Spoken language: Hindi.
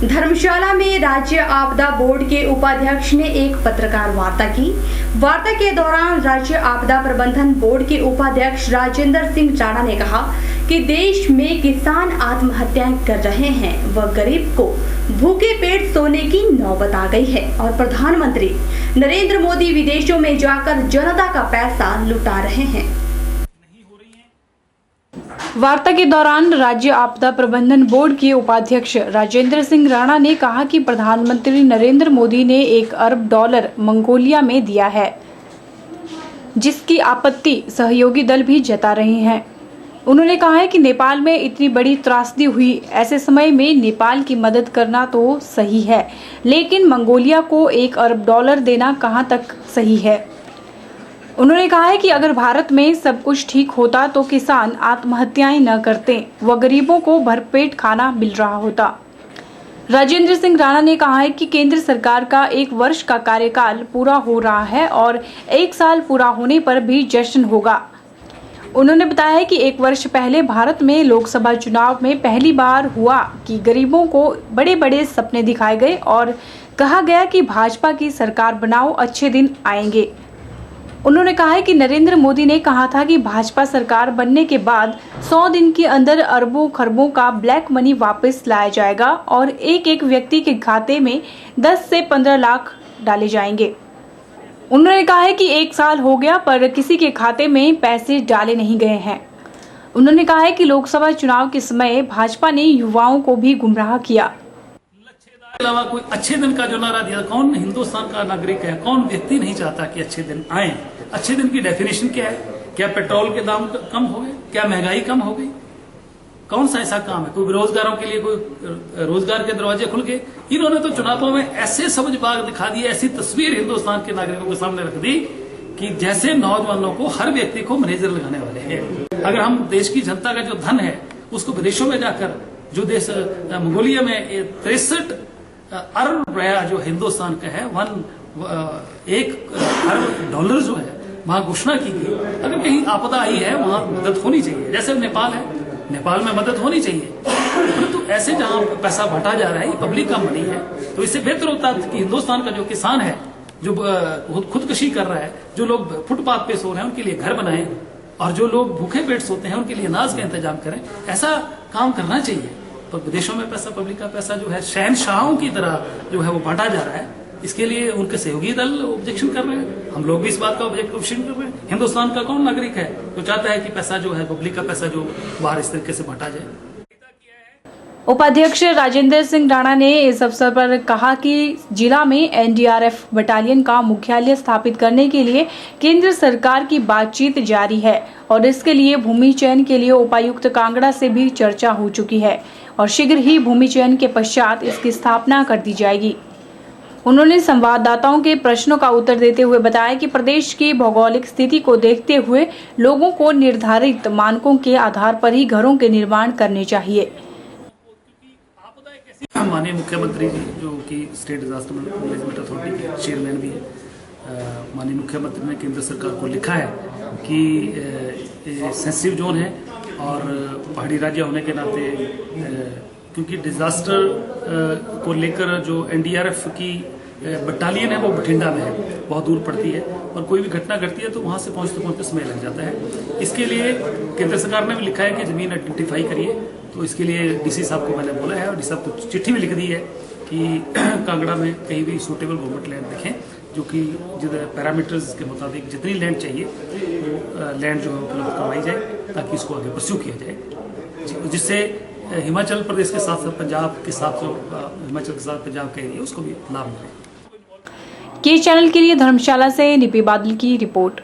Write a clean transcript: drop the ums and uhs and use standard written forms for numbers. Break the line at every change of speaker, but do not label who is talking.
धर्मशाला में राज्य आपदा बोर्ड के उपाध्यक्ष ने एक पत्रकार वार्ता की। वार्ता के दौरान राज्य आपदा प्रबंधन बोर्ड के उपाध्यक्ष राजेंद्र सिंह राणा ने कहा कि देश में किसान आत्महत्याएं कर रहे हैं व गरीब को भूखे पेट सोने की नौबत आ गई है और प्रधानमंत्री नरेंद्र मोदी विदेशों में जाकर जनता का पैसा लुटा रहे हैं। वार्ता के दौरान राज्य आपदा प्रबंधन बोर्ड के उपाध्यक्ष राजेंद्र सिंह राणा ने कहा कि प्रधानमंत्री नरेंद्र मोदी ने $1 अरब मंगोलिया में दिया है, जिसकी आपत्ति सहयोगी दल भी जता रहे हैं। उन्होंने कहा है कि नेपाल में इतनी बड़ी त्रासदी हुई, ऐसे समय में नेपाल की मदद करना तो सही है, लेकिन मंगोलिया को $1 अरब देना कहां तक सही है। उन्होंने कहा है कि अगर भारत में सब कुछ ठीक होता तो किसान आत्महत्याएं न करते व गरीबों को भरपेट खाना मिल रहा होता। राजेंद्र सिंह राणा ने कहा है कि केंद्र सरकार का 1 वर्ष का कार्यकाल पूरा हो रहा है और 1 साल पूरा होने पर भी जश्न होगा। उन्होंने बताया है कि 1 वर्ष पहले भारत में लोकसभा चुनाव में पहली बार हुआ कि गरीबों को बड़े बड़े सपने दिखाए गए और कहा गया कि भाजपा की सरकार बनाओ, अच्छे दिन आएंगे। उन्होंने कहा है कि नरेंद्र मोदी ने कहा था कि भाजपा सरकार बनने के बाद 100 दिन के अंदर अरबों खरबों का ब्लैक मनी वापस लाया जाएगा और एक एक व्यक्ति के खाते में 10 से 15 लाख डाले जाएंगे। उन्होंने कहा है कि 1 साल हो गया पर किसी के खाते में पैसे डाले नहीं गए हैं। उन्होंने कहा है कि लोकसभा चुनाव के समय भाजपा ने युवाओं को भी गुमराह किया।
अलावा कोई अच्छे दिन का जो नारा दिया, कौन हिंदुस्तान का नागरिक है, कौन व्यक्ति नहीं चाहता कि अच्छे दिन आए। अच्छे दिन की डेफिनेशन क्या है? क्या पेट्रोल के दाम कम हो गए? क्या महंगाई कम हो गई? कौन सा ऐसा काम है? कोई बेरोजगारों के लिए कोई रोजगार के दरवाजे खुल गए? इन्होंने तो चुनावों में ऐसे समझ बाग दिखा दिए, ऐसी तस्वीर हिंदुस्तान के नागरिकों के सामने रख दी कि जैसे नौजवानों को, हर व्यक्ति को मैनेजर लगाने वाले हैं। अगर हम देश की जनता का जो धन है उसको विदेशों में जाकर, जो देश मंगोलिया में 63 अरब रुपया जो हिंदुस्तान का है, $1 अरब जो है, वहां घोषणा की गई। अगर कहीं आपदा आई है वहां मदद होनी चाहिए। जैसे नेपाल है, नेपाल में मदद होनी चाहिए, परंतु तो ऐसे जहां पैसा बांटा जा रहा है, ये पब्लिक का मनी है, तो इससे बेहतर होता कि हिंदुस्तान का जो किसान है, जो खुदकशी कर रहा है, जो लोग फुटपाथ पे सो रहे हैं उनके लिए घर बनाएं और जो लोग भूखे पेट सोते हैं उनके लिए अनाज का इंतजाम करें। ऐसा काम करना चाहिए। तो विदेशों में पैसा, पब्लिक का पैसा जो है शहनशाहों की तरह जो है वो बांटा जा रहा है, इसके लिए उनके सहयोगी दल ऑब्जेक्शन कर रहे हैं। हम लोग भी इस बात का ऑब्जेक्शन कर रहे हैं। हिंदुस्तान का कौन नागरिक है तो चाहता है कि पैसा जो है, पब्लिक का पैसा जो बाहर इस तरीके से बांटा जाए।
उपाध्यक्ष राजेंद्र सिंह राणा ने इस अवसर पर कहा कि जिला में NDRF बटालियन का मुख्यालय स्थापित करने के लिए केंद्र सरकार की बातचीत जारी है और इसके लिए भूमि चयन के लिए उपायुक्त कांगड़ा से भी चर्चा हो चुकी है और शीघ्र ही भूमि चयन के पश्चात इसकी स्थापना कर दी जाएगी। उन्होंने संवाददाताओं के प्रश्नों का उत्तर देते हुए बताया कि प्रदेश की भौगोलिक स्थिति को देखते हुए लोगों को निर्धारित मानकों के आधार पर ही घरों के निर्माण करने चाहिए।
माननीय मुख्यमंत्री जी, जो कि स्टेट डिजास्टर मैनेजमेंट अथॉरिटी के चेयरमैन भी है, माननीय मुख्यमंत्री ने केंद्र सरकार को लिखा है कि सेंसिटिव जोन है और पहाड़ी राज्य होने के नाते, क्योंकि डिजास्टर को लेकर जो NDRF की बटालियन है वो बठिंडा में है, बहुत दूर पड़ती है और कोई भी घटना घटती है तो वहां से पहुंचते समय लग जाता है। इसके लिए केंद्र सरकार ने भी लिखा है कि जमीन आइडेंटिफाई करिए, तो इसके लिए DC साहब को मैंने बोला है और DC साहब को चिट्ठी भी लिख दी है कि कांगड़ा में कहीं भी सूटेबल गवर्नमेंट लैंड देखें, जो कि पैरामीटर्स के मुताबिक जितनी लैंड चाहिए वो लैंड जो है उपलब्ध करवाई जाए ताकि इसको आगे परस्यू किया जाए, जिससे हिमाचल प्रदेश के साथ साथ पंजाब के साथ, हिमाचल के साथ पंजाब का एरिया, उसको भी लाभ मिले।
के चैनल के लिए धर्मशाला से निपी बादल की रिपोर्ट।